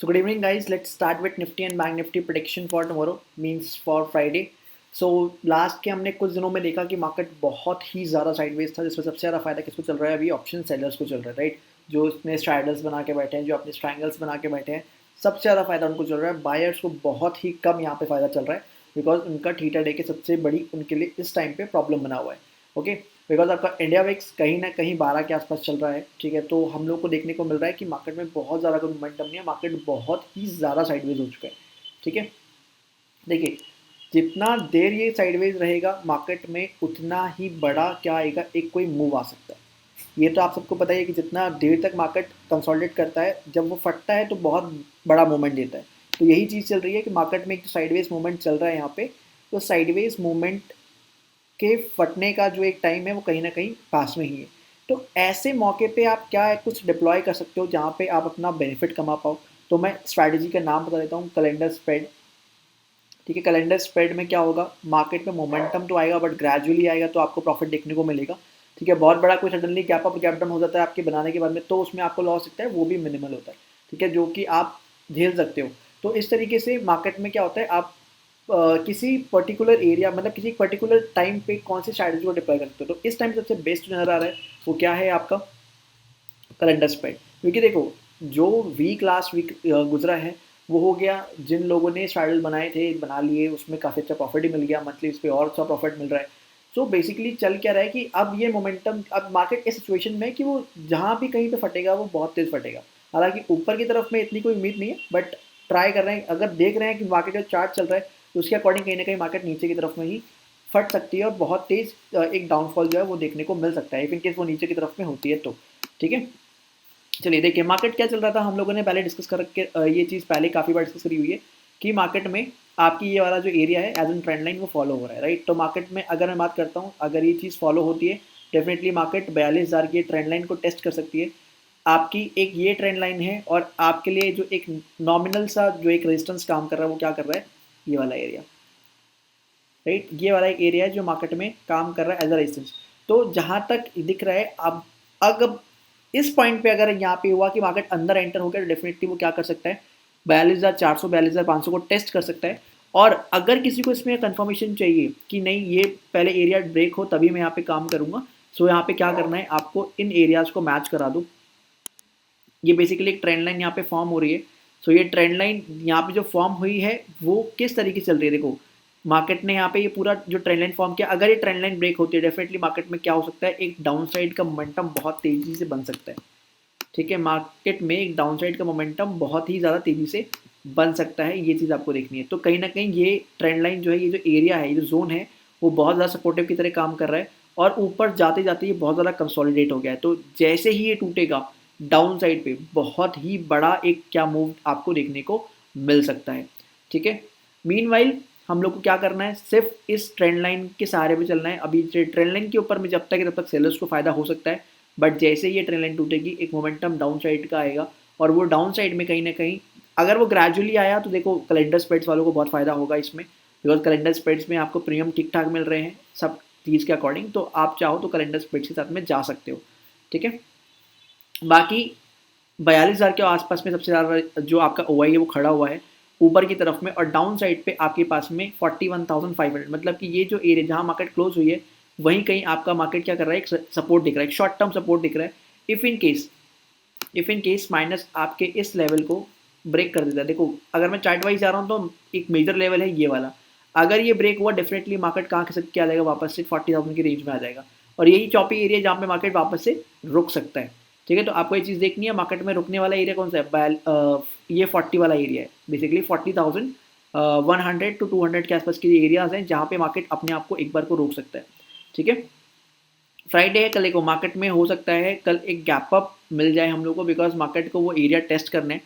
So good evening, guys. Let's start with Nifty and Bank Nifty prediction for tomorrow, means for Friday. So last के हमने कुछ दिनों में देखा कि मार्केट बहुत ही ज़्यादा साइडवेज था, जिसमें सबसे ज़्यादा फायदा किसको चल रहा है? अभी ऑप्शन सेलर्स को चल रहा है, राइट? जो अपने स्ट्राइडल्स बना के बैठे हैं, जो अपने स्ट्रैंगल्स बना के बैठे हैं, सबसे ज़्यादा फायदा उनको चल रहा है। बायर्स को बहुत ही कम यहाँ पे फायदा चल रहा है, बिकॉज उनका थीटा डे के सबसे बड़ी उनके लिए इस टाइम पे प्रॉब्लम बना हुआ है। ओके, बिकॉज आपका इंडिया विक्स कहीं ना कहीं 12 के आसपास चल रहा है, ठीक है। तो हम लोग को देखने को मिल रहा है कि मार्केट में बहुत ज़्यादा कोई मोमेंटम नहीं है, मार्केट बहुत ही ज़्यादा साइडवेज हो चुका है, ठीक है। देखिए, जितना देर ये साइडवेज रहेगा मार्केट में, उतना ही बड़ा क्या आएगा, एक कोई मूव आ सकता है। ये तो आप सबको पता ही है कि जितना देर तक मार्केट कंसोलिडेट करता है, जब वो फटता है तो बहुत बड़ा मूवमेंट देता है। तो यही चीज़ चल रही है कि मार्केट में एक साइडवेज मूवमेंट चल रहा है यहाँ पे। तो साइडवेज मूवमेंट के फटने का जो एक टाइम है वो कहीं ना कहीं पास में ही है। तो ऐसे मौके पे आप क्या है, कुछ डिप्लॉय कर सकते हो जहाँ पे आप अपना बेनिफिट कमा पाओ। तो मैं स्ट्रैटेजी का नाम बता देता हूँ, कैलेंडर स्प्रेड। ठीक है, कैलेंडर स्प्रेड में क्या होगा, मार्केट में मोमेंटम तो आएगा बट ग्रेजुअली आएगा, तो आपको प्रॉफिट देखने को मिलेगा। ठीक है, बहुत बड़ा कोई suddenly gap up gap down हो जाता है आपके बनाने के बाद में, तो उसमें आपको लॉस सकता है, वो भी मिनिमल होता है। ठीक है, जो कि आप झेल सकते हो। तो इस तरीके से मार्केट में क्या होता है, आप किसी पर्टिकुलर एरिया, मतलब किसी पर्टिकुलर टाइम पे कौन सी स्ट्रैटेजी को डिप्लॉय कर सकते हो। तो इस टाइम सबसे बेस्ट नजर आ रहा है वो क्या है, आपका कैलेंडर स्प्रेड। क्योंकि देखो, जो वीक लास्ट वीक गुजरा है वो हो गया, जिन लोगों ने स्ट्रैटेजी बनाए थे बना लिए, उसमें काफ़ी अच्छा प्रॉफिट ही मिल गया, मंथली उस पर और अच्छा प्रॉफिट मिल रहा है। सो बेसिकली चल क्या रहा है कि अब ये मोमेंटम, अब मार्केट इस सिचुएशन में है कि वो जहाँ भी कहीं पे फटेगा वो बहुत तेज फटेगा। हालांकि ऊपर की तरफ में इतनी कोई उम्मीद नहीं है, बट ट्राई कर रहे हैं। अगर देख रहे हैं कि मार्केट का चार्ट चल रहा है तो उसके अकॉर्डिंग कहीं ना कहीं मार्केट नीचे की तरफ में ही फट सकती है, और बहुत तेज एक डाउनफॉल जो है वो देखने को मिल सकता है, इफ इन केस वो नीचे की तरफ में होती है तो। ठीक है, चलिए देखिए मार्केट क्या चल रहा था, हम लोगों ने पहले डिस्कस करके ये चीज़ पहले काफ़ी बार डिस्कस करी हुई है कि मार्केट में आपकी ये वाला जो एरिया है एज एन ट्रेंड लाइन वो फॉलो हो रहा है, राइट। तो मार्केट में अगर मैं बात करता हूँ, अगर ये चीज़ फॉलो होती है, डेफिनेटली मार्केट 42,000 की ट्रेंड लाइन को टेस्ट कर सकती है। आपकी एक ये ट्रेंड लाइन है, और आपके लिए जो एक नॉमिनल सा जो एक रेजिस्टेंस काम कर रहा है वो क्या कर रहा है, ये वाला एरिया, राइट। ये वाला एक एरिया है जो मार्केट में काम कर रहा है एज अ रेजिस्टेंस। तो जहाँ तक दिख रहा है, अब अगर इस पॉइंट पे अगर यहाँ पे हुआ कि मार्केट अंदर एंटर हो गया, तो डेफिनेटली वो क्या कर सकता है, 42,400 42,500 को टेस्ट कर सकता है। और अगर किसी को इसमें कंफर्मेशन चाहिए कि नहीं ये पहले एरिया ब्रेक हो तभी मैं यहाँ पे काम करूंगा, सो यहाँ पे क्या करना है, आपको इन एरियाज को मैच करा दो। ये बेसिकली एक ट्रेंड लाइन यहाँ पे फॉर्म हो रही है। सो ये ट्रेंड लाइन यहाँ पे जो फॉर्म हुई है वो किस तरीके से चल रही है, देखो मार्केट ने यहाँ पे ये पूरा जो ट्रेंड लाइन फॉर्म किया, अगर ये ट्रेंड लाइन ब्रेक होती है, डेफिनेटली मार्केट में क्या हो सकता है, एक डाउन साइड का मोमेंटम बहुत तेजी से बन सकता है। ठीक है, मार्केट में एक डाउन साइड का मोमेंटम बहुत ही ज़्यादा तेजी से बन सकता है, ये चीज़ आपको देखनी है। तो कहीं ना कहीं ये ट्रेंड लाइन जो है, ये जो एरिया है, ये जो जोन है, वो बहुत ज़्यादा सपोर्टिव की तरह काम कर रहा है, और ऊपर जाते जाते ये बहुत ज़्यादा कंसोलिडेट हो गया है। तो जैसे ही ये टूटेगा डाउन साइड पे, बहुत ही बड़ा एक क्या मूव आपको देखने को मिल सकता है। ठीक है, मीनवाइल हम लोग को क्या करना है, सिर्फ इस ट्रेंड लाइन के सहारे पे चलना है। अभी ट्रेंड लाइन के ऊपर में जब तक है तब तक सेलर्स को फायदा हो सकता है, बट जैसे ही ये ट्रेंड लाइन टूटेगी एक मोमेंटम डाउन साइड का आएगा, और वो डाउन साइड में कहीं ना कहीं अगर वो ग्रेजुअली आया तो देखो कैलेंडर स्प्रेड्स वालों को बहुत फायदा होगा इसमें, बिकॉज कैलेंडर स्प्रेड्स में आपको प्रीमियम ठीक ठाक मिल रहे हैं सब चीज़ के अकॉर्डिंग, तो आप चाहो तो कैलेंडर स्प्रेड्स के साथ में जा सकते हो। ठीक है, बाकी 42,000 के आसपास में सबसे ज़्यादा जो आपका ओ है वो खड़ा हुआ है ऊपर की तरफ में, और डाउन साइड पे आपके पास में 41,500, मतलब कि ये जो एरिया जहाँ मार्केट क्लोज हुई है वहीं कहीं आपका मार्केट क्या कर रहा है, एक सपोर्ट दिख रहा है, एक शॉर्ट टर्म सपोर्ट दिख रहा है। इफ़ इन केस माइनस आपके इस लेवल को ब्रेक कर देता है, देखो अगर मैं चार्ट वाइज जा रहा हूँ तो एक मेजर लेवल है ये वाला, अगर ये ब्रेक हुआ डेफिनेटली मार्केट कहाँ के आ जाएगा, वापस से 40,000 की रेंज में आ जाएगा, और यही चॉपी एरिया जहाँ पे मार्केट वापस से रुक सकता है। ठीक है, तो आपको ये चीज़ देखनी है, मार्केट में रुकने वाला एरिया कौन सा है, ये 40 वाला एरिया है, बेसिकली 40,100 टू 200 के आसपास के एरियाज हैं जहाँ पे मार्केट अपने आप को एक बार को रोक सकता है। ठीक है, फ्राइडे है कल, को मार्केट में हो सकता है कल एक गैप अप मिल जाए हम लोग को, बिकॉज मार्केट को वो एरिया टेस्ट करने।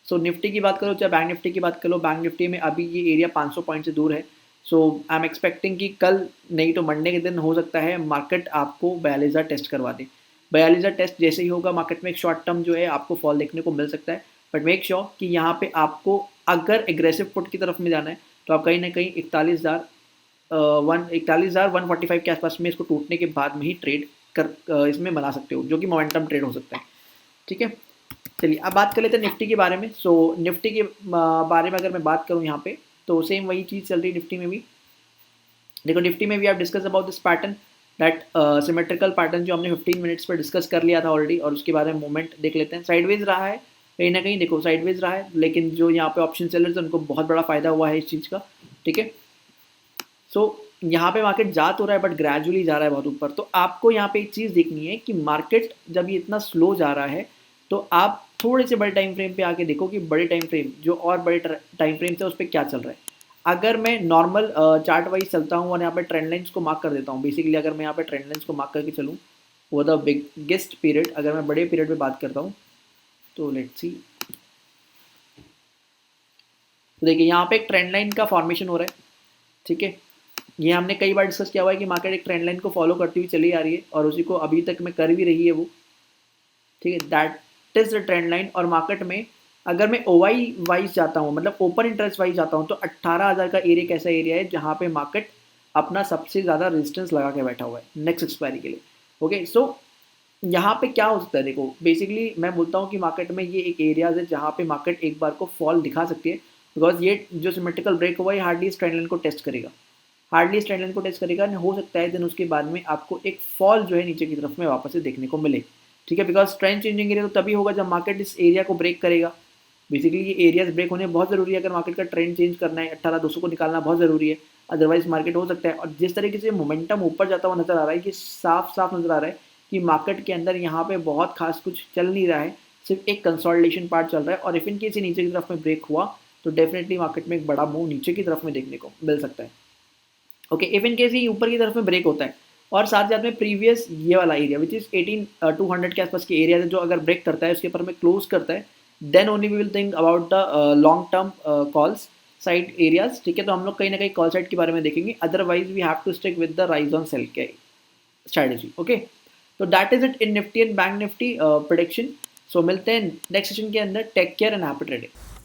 सो निफ्टी की बात करो चाहे बैंक निफ्टी की बात करो, बैंक निफ्टी में अभी ये एरिया 500 पॉइंट से दूर है। सो आई एम एक्सपेक्टिंग कि कल नहीं तो मंडे के दिन हो सकता है मार्केट आपको 42,000 टेस्ट करवा दे। 42,000 टेस्ट जैसे ही होगा मार्केट में एक शॉर्ट टर्म जो है आपको फॉल देखने को मिल सकता है, बट मेक श्योर कि यहाँ पे आपको अगर एग्रेसिव पुट की तरफ में जाना है तो आप कहीं ना कहीं 41,145 के आसपास में इसको टूटने के बाद में ही ट्रेड कर इसमें बना सकते हो, जो कि मोमेंटम ट्रेड हो सकता है। ठीक है, चलिए अब बात कर लेते हैं निफ्टी के बारे में। सो निफ्टी के बारे में अगर मैं बात करूँ यहाँ पे तो सेम वही चीज़ चल रही है निफ्टी में भी। देखो निफ्टी में भी आप discuss about this pattern that symmetrical pattern जो हमने 15 मिनट्स पर डिस्कस कर लिया था ऑलरेडी, और उसके बारे में मूवमेंट देख लेते हैं। साइडवेज रहा है कहीं ना कहीं, देखो साइडवेज रहा है, लेकिन जो यहाँ पे ऑप्शन सेलर्स उनको बहुत बड़ा फायदा हुआ है इस चीज़ का, ठीक है। सो यहाँ पे मार्केट जा तो रहा है बट ग्रेजुअली जा रहा है बहुत ऊपर। तो आपको यहाँ पे एक चीज़ देखनी है कि मार्केट जब ये इतना स्लो जा रहा है तो आप थोड़े से बड़े टाइम फ्रेम पे आके देखो कि बड़े टाइम फ्रेम जो और बड़े टाइम फ्रेम से उस पर क्या चल रहा है। अगर मैं नॉर्मल चार्ट वाइज चलता हूँ और यहाँ पे ट्रेंड लाइन्स को मार्क कर देता हूँ, बेसिकली अगर मैं यहाँ पे ट्रेंड लाइन्स को मार्क करके चलूँ वो द बिगेस्ट पीरियड, अगर मैं बड़े पीरियड पे बात करता हूँ तो लेट्स सी, तो देखिए यहाँ पे एक ट्रेंड लाइन का फॉर्मेशन हो रहा है, ठीक है। ये हमने कई बार डिस्कस किया हुआ है कि मार्केट एक ट्रेंड लाइन को फॉलो करती हुई चली आ रही है और उसी को अभी तक में कर भी रही है वो, ठीक है। That is the trend line. और मार्केट में अगर मैं ओवाई वाइज जाता हूँ, मतलब ओपन इंटरेस्ट वाइज जाता हूँ, तो 18,000 का एरिया एक ऐसा एरिया है जहाँ पे मार्केट अपना सबसे ज़्यादा रेजिस्टेंस लगा के बैठा हुआ है नेक्स्ट एक्सपायरी के लिए। ओके, सो यहाँ पे क्या हो सकता है, देखो बेसिकली मैं बोलता हूँ कि मार्केट में ये एक एरियाज है जहाँ पे मार्केट एक बार को फॉल दिखा सकती है, बिकॉज ये जो सिमेट्रिकल ब्रेक हुआ है हार्डली इस ट्रेंड लाइन को टेस्ट करेगा, हार्डली इस ट्रेंड लाइन को टेस्ट करेगा, हो सकता है देन उसके बाद में आपको एक फॉल जो है नीचे की तरफ में वापस से देखने को मिले, ठीक है। बिकॉज ट्रेंड चेंजिंग एरिया तो तभी होगा जब मार्केट इस एरिया को ब्रेक करेगा। बेसिकली ये एरियाज ब्रेक होने बहुत ज़रूरी है अगर मार्केट का ट्रेंड चेंज करना है, 18,200 को निकालना बहुत ज़रूरी है, अदरवाइज मार्केट हो सकता है। और जिस तरीके से मोमेंटम ऊपर जाता हुआ नजर आ रहा है, ये साफ साफ नजर आ रहा है कि मार्केट के अंदर यहाँ पे बहुत खास कुछ चल नहीं रहा है, सिर्फ एक कंसोलिडेशन पार्ट चल रहा है। और इफ इन केस नीचे की तरफ में ब्रेक हुआ तो डेफिनेटली मार्केट में एक बड़ा मूव नीचे की तरफ में देखने को मिल सकता है। ओके, इफ इन केस ये ऊपर की तरफ में ब्रेक होता है और साथ साथ में प्रीवियस ये वाला एरिया विच इज 18,200 के आसपास के एरिया है जो अगर ब्रेक करता है उसके ऊपर में क्लोज करता है, then only we will think about the long term calls side areas, ठीक है। तो हम लोग कहीं ना कहीं कॉल साइड के बारे में देखेंगे, otherwise we have to stick with the rise on sell के स्ट्रैटेजी। ओके, तो that is it in Nifty and bank nifty prediction. So मिलते हैं नेक्स्ट सेशन के अंदर। Take care and happy trading.